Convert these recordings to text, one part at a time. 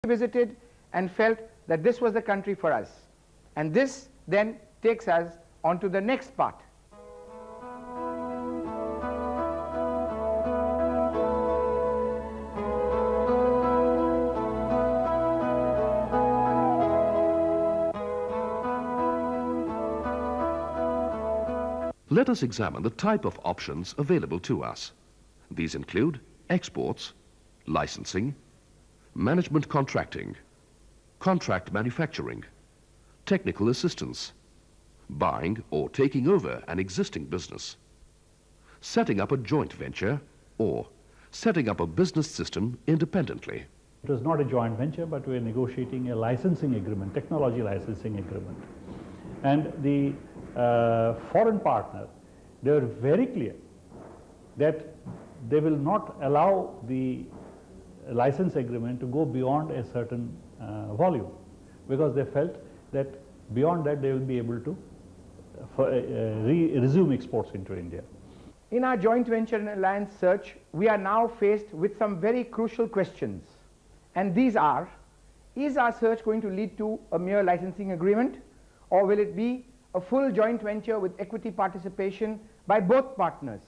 visited and felt that this was the country for us. And this then takes us on to the next part. Let us examine the type of options available to us. These include exports, licensing, management contracting, contract manufacturing, technical assistance, buying or taking over an existing business, setting up a joint venture, or setting up a business system independently. It was not a joint venture, but we were negotiating a licensing agreement, technology licensing agreement. And the foreign partner, they were very clear that they will not allow the license agreement to go beyond a certain volume, because they felt that beyond that they will be able to resume exports into India. In our joint venture and alliance search, we are now faced with some very crucial questions. And these are, is our search going to lead to a mere licensing agreement, or will it be a full joint venture with equity participation by both partners?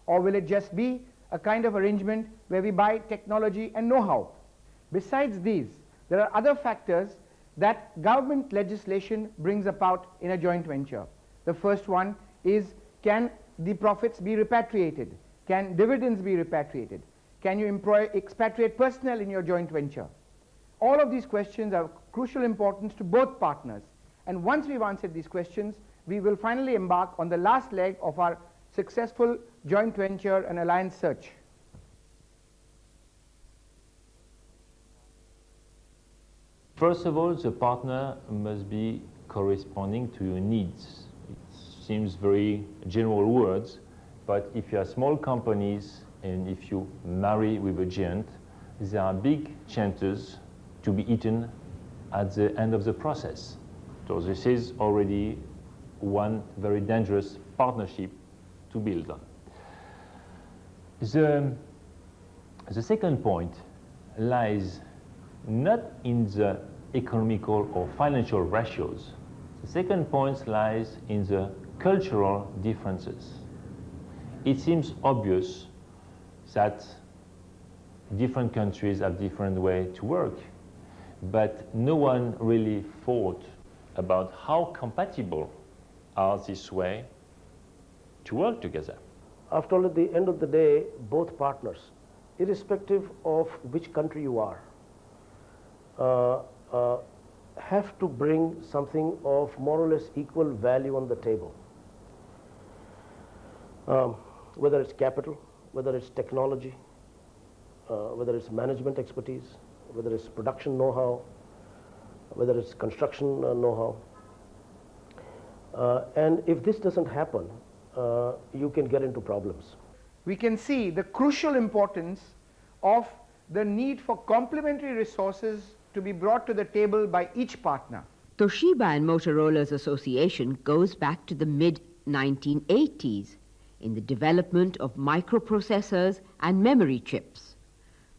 Or will it just be a kind of arrangement where we buy technology and know-how? Besides these, there are other factors that government legislation brings about in a joint venture. The first one is, can the profits be repatriated? Can dividends be repatriated? Can you employ expatriate personnel in your joint venture? All of these questions are of crucial importance to both partners. And once we've answered these questions, we will finally embark on the last leg of our successful joint venture and alliance search. First of all, the partner must be corresponding to your needs. It seems very general words, but if you are small companies and if you marry with a giant, there are big chances to be eaten at the end of the process. So this is already one very dangerous partnership to build on. The second point lies not in the economical or financial ratios. The second point lies in the cultural differences. It seems obvious that different countries have different ways to work, but no one really thought about how compatible are this way to work together. After all, at the end of the day, both partners, irrespective of which country you are, have to bring something of more or less equal value on the table. Whether it's capital, whether it's technology, whether it's management expertise, whether it's production know-how, whether it's construction know-how. And if this doesn't happen, you can get into problems. We can see the crucial importance of the need for complementary resources to be brought to the table by each partner. Toshiba and Motorola's association goes back to the mid-1980s in the development of microprocessors and memory chips.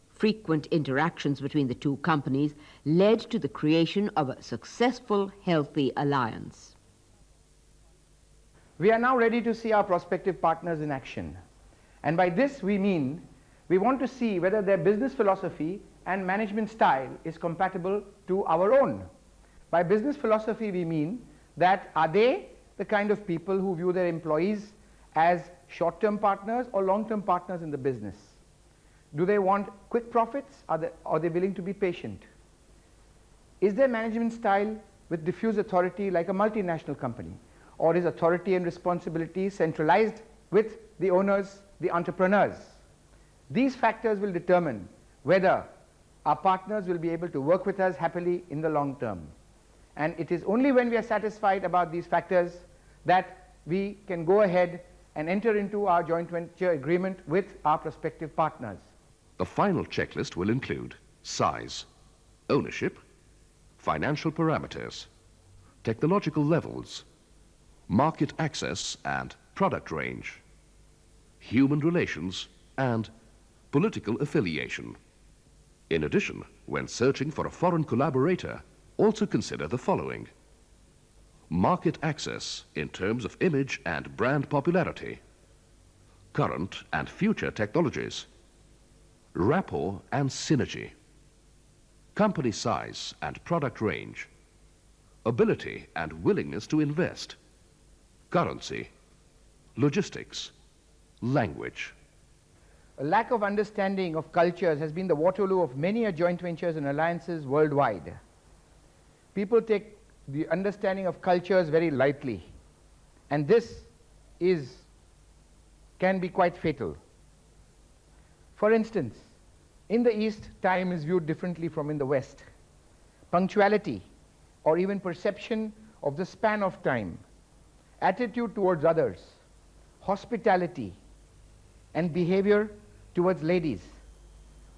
Frequent interactions between the two companies led to the creation of a successful, healthy alliance. We are now ready to see our prospective partners in action. And by this we mean, we want to see whether their business philosophy and management style is compatible to our own. By business philosophy we mean that are they the kind of people who view their employees as short-term partners or long-term partners in the business? Do they want quick profits? Are they willing to be patient? Is their management style with diffuse authority like a multinational company? Or is authority and responsibility centralized with the owners, the entrepreneurs? These factors will determine whether our partners will be able to work with us happily in the long term. And it is only when we are satisfied about these factors that we can go ahead and enter into our joint venture agreement with our prospective partners. The final checklist will include size, ownership, financial parameters, technological levels, market access and product range, human relations, and political affiliation. In addition, When searching for a foreign collaborator, also consider the following: market access in terms of image and brand popularity, current and future technologies, rapport and synergy, company size and product range, ability and willingness to invest, currency, logistics, language. A lack of understanding of cultures has been the Waterloo of many a joint ventures and alliances worldwide. People take the understanding of cultures very lightly, and this can be quite fatal. For instance, in the East, time is viewed differently from in the West. Punctuality, or even perception of the span of time, attitude towards others, hospitality, and behavior towards ladies.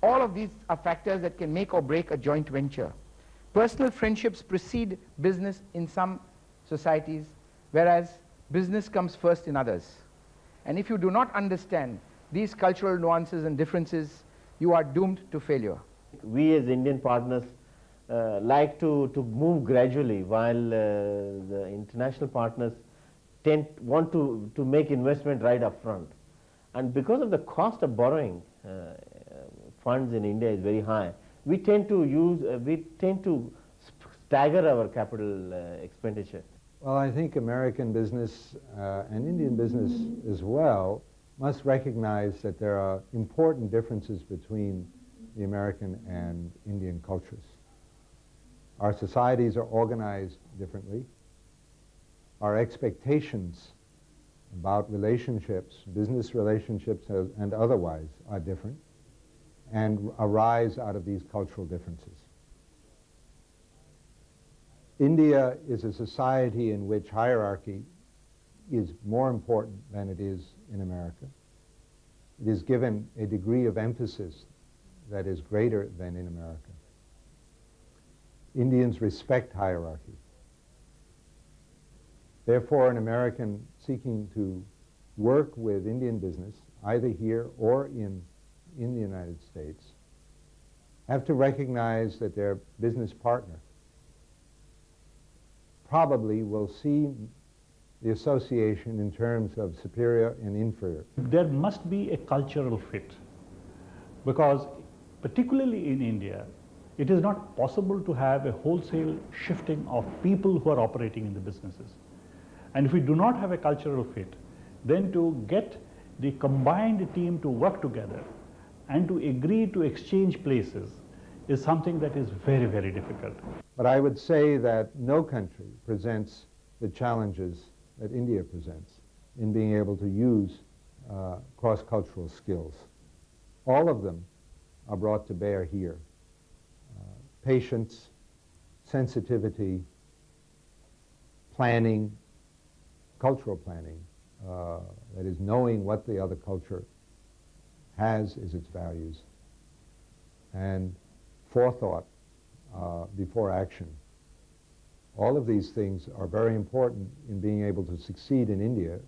All of these are factors that can make or break a joint venture. Personal friendships precede business in some societies, whereas business comes first in others. And if you do not understand these cultural nuances and differences, you are doomed to failure. We as Indian partners like to move gradually, while the international partners want to make investment right up front. And because of the cost of borrowing funds in India is very high, we tend to stagger our capital expenditure. Well, I think American business and Indian business as well must recognize that there are important differences between the American and Indian cultures. Our societies are organized differently. Our expectations about relationships, business relationships and otherwise, are different and arise out of these cultural differences. India is a society in which hierarchy is more important than it is in America. It is given a degree of emphasis that is greater than in America. Indians respect hierarchy. Therefore, an American seeking to work with Indian business, either here or in the United States, have to recognize that their business partner probably will see the association in terms of superior and inferior. There must be a cultural fit, because particularly in India, it is not possible to have a wholesale shifting of people who are operating in the businesses. And if we do not have a cultural fit, then to get the combined team to work together and to agree to exchange places is something that is very, very difficult. But I would say that no country presents the challenges that India presents in being able to use cross-cultural skills. All of them are brought to bear here. Patience, sensitivity, planning, cultural planning, that is knowing what the other culture has as its values, and forethought before action. All of these things are very important in being able to succeed in India.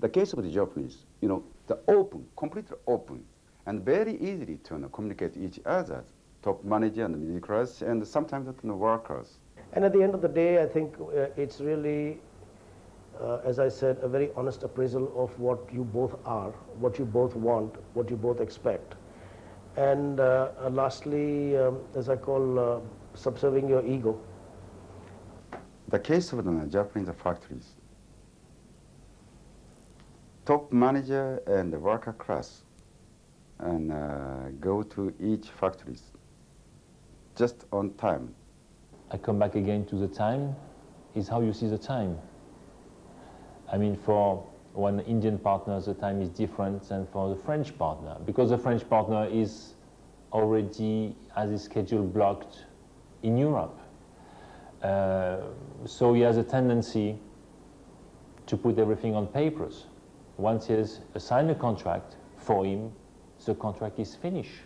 The case of the Japanese, the open, completely open, and very easily to communicate each other, top manager and middle class, and sometimes the workers. And at the end of the day, I think it's really, as I said, a very honest appraisal of what you both are, what you both want, what you both expect. And lastly, as I call, subserving your ego. The case of the Japanese factories, top manager and the worker class, and go to each factories just on time. I come back again to the time, is how you see the time. I mean, for one Indian partner, the time is different than for the French partner, because the French partner is already has his schedule blocked in Europe. So he has a tendency to put everything on papers. Once he has signed a contract, for him, the contract is finished.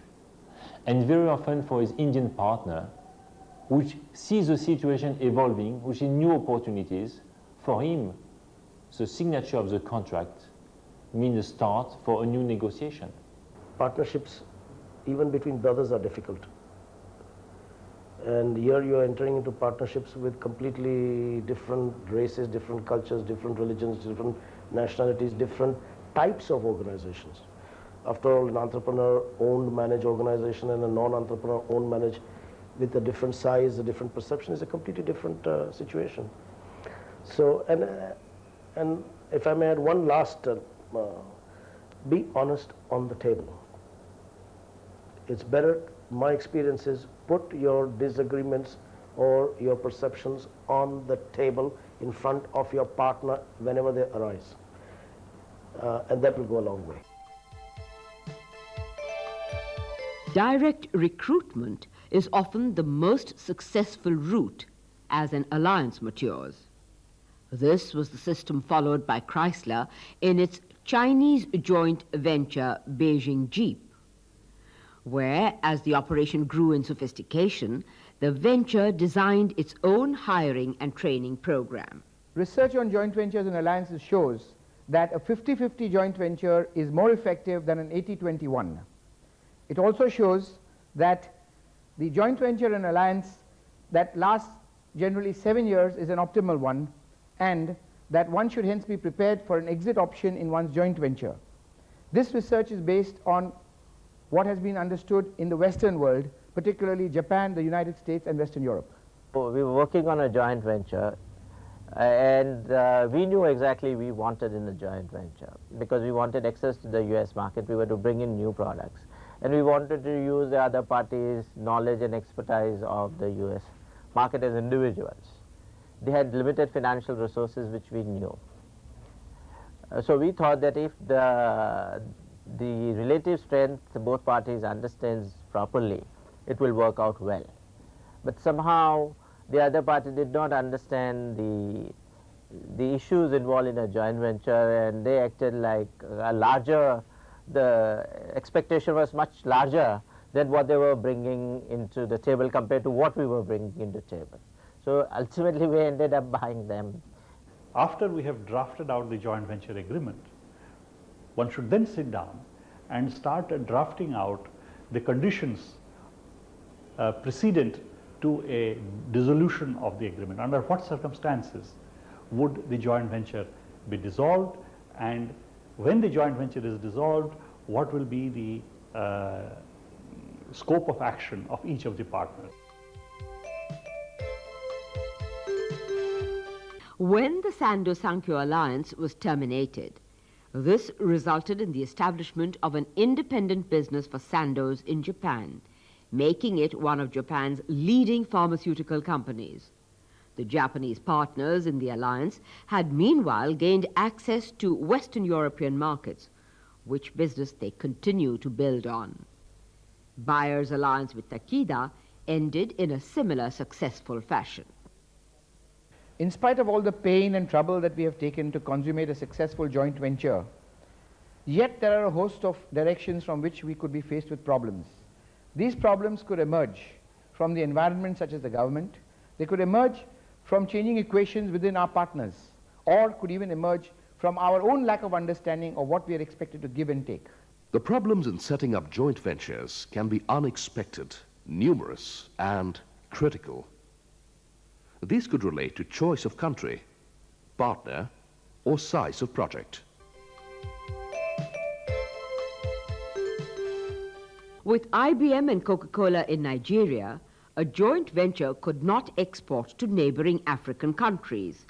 And very often for his Indian partner, which sees the situation evolving, which sees new opportunities, for him, the signature of the contract means the start for a new negotiation. Partnerships, even between brothers, are difficult. And here you are entering into partnerships with completely different races, different cultures, different religions, different nationalities, different types of organizations. After all, an entrepreneur-owned managed organization and a non-entrepreneur-owned managed with a different size, a different perception is a completely different situation. So, and if I may add one last, be honest on the table. It's better, my experience is, put your disagreements or your perceptions on the table in front of your partner whenever they arise. And that will go a long way. Direct recruitment is often the most successful route as an alliance matures. This was the system followed by Chrysler in its Chinese joint venture Beijing Jeep, where, as the operation grew in sophistication, the venture designed its own hiring and training program. Research on joint ventures and alliances shows that a 50-50 joint venture is more effective than an 80-20-1. It also shows that the joint venture and alliance that lasts generally 7 years is an optimal one, and that one should hence be prepared for an exit option in one's joint venture. This research is based on what has been understood in the Western world, particularly Japan, the United States, and Western Europe. We were working on a joint venture, and we knew exactly we wanted in the joint venture because we wanted access to the US market. We were to bring in new products, and we wanted to use the other parties' knowledge and expertise of the US market as individuals. They had limited financial resources, which we knew. So we thought that if the relative strength both parties understands properly, it will work out well. But somehow the other party did not understand the issues involved in a joint venture, and they acted like the expectation was much larger than what they were bringing into the table compared to what we were bringing into the table. So ultimately we ended up buying them. After we have drafted out the joint venture agreement, one should then sit down and start drafting out the conditions precedent to a dissolution of the agreement. Under what circumstances would the joint venture be dissolved, and when the joint venture is dissolved, what will be the scope of action of each of the partners. When the Sando-Sankyo alliance was terminated, this resulted in the establishment of an independent business for Sandoz in Japan, making it one of Japan's leading pharmaceutical companies. The Japanese partners in the alliance had meanwhile gained access to Western European markets, which business they continue to build on. Bayer's alliance with Takeda ended in a similar successful fashion. In spite of all the pain and trouble that we have taken to consummate a successful joint venture, yet there are a host of directions from which we could be faced with problems. These problems could emerge from the environment, such as the government. They could emerge from changing equations within our partners, or could even emerge from our own lack of understanding of what we are expected to give and take. The problems in setting up joint ventures can be unexpected, numerous, and critical. These could relate to choice of country, partner, or size of project. With IBM and Coca-Cola in Nigeria, a joint venture could not export to neighboring African countries,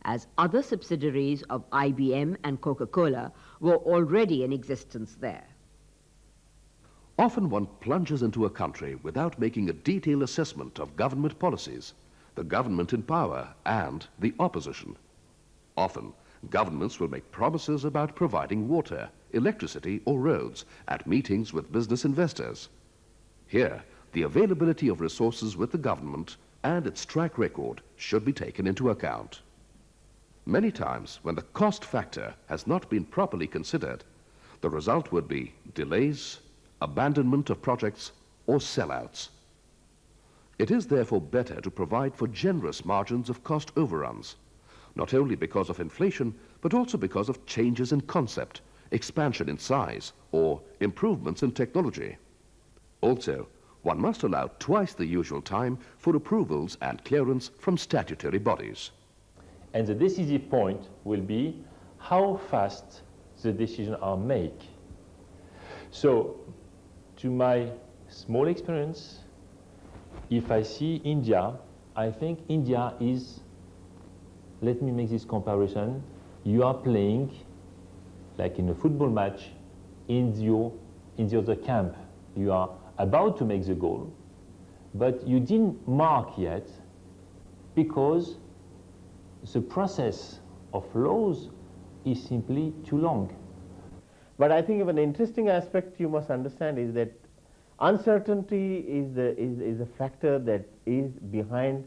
as other subsidiaries of IBM and Coca-Cola were already in existence there. Often one plunges into a country without making a detailed assessment of government policies, the government in power, and the opposition. Often, governments will make promises about providing water, electricity, or roads at meetings with business investors. Here, the availability of resources with the government and its track record should be taken into account. Many times, when the cost factor has not been properly considered, the result would be delays, abandonment of projects, or sellouts. It is therefore better to provide for generous margins of cost overruns, not only because of inflation, but also because of changes in concept, expansion in size, or improvements in technology. Also, one must allow twice the usual time for approvals and clearance from statutory bodies. And the decisive point will be how fast the decisions are made. So, to my small experience, if I see India, I think India is, let me make this comparison, you are playing like in a football match in the other camp. You are about to make the goal, but you didn't mark yet because the process of laws is simply too long. But I think an interesting aspect you must understand is that uncertainty is a factor that is behind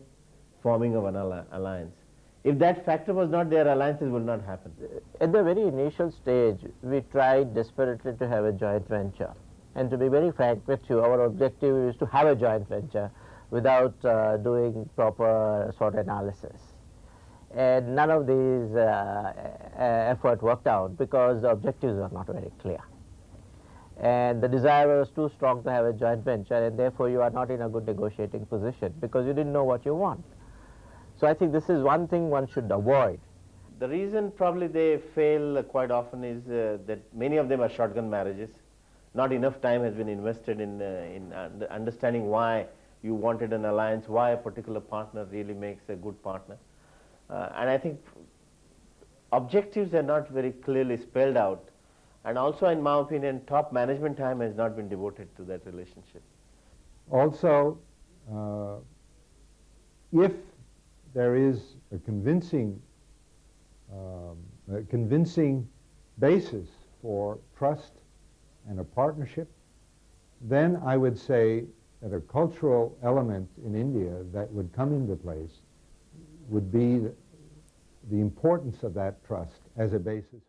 forming of an alliance. If that factor was not there, alliances would not happen. At the very initial stage, we tried desperately to have a joint venture. And to be very frank with you, our objective is to have a joint venture without doing proper SWOT analysis. And none of these effort worked out because the objectives were not very clear. And the desire was too strong to have a joint venture, and therefore you are not in a good negotiating position because you didn't know what you want. So I think this is one thing one should avoid. The reason probably they fail quite often is that many of them are shotgun marriages. Not enough time has been invested in understanding why you wanted an alliance, why a particular partner really makes a good partner. And I think objectives are not very clearly spelled out. And also, in my opinion, top management time has not been devoted to that relationship. Also, if there is a convincing basis for trust and a partnership, then I would say that a cultural element in India that would come into place would be the importance of that trust as a basis.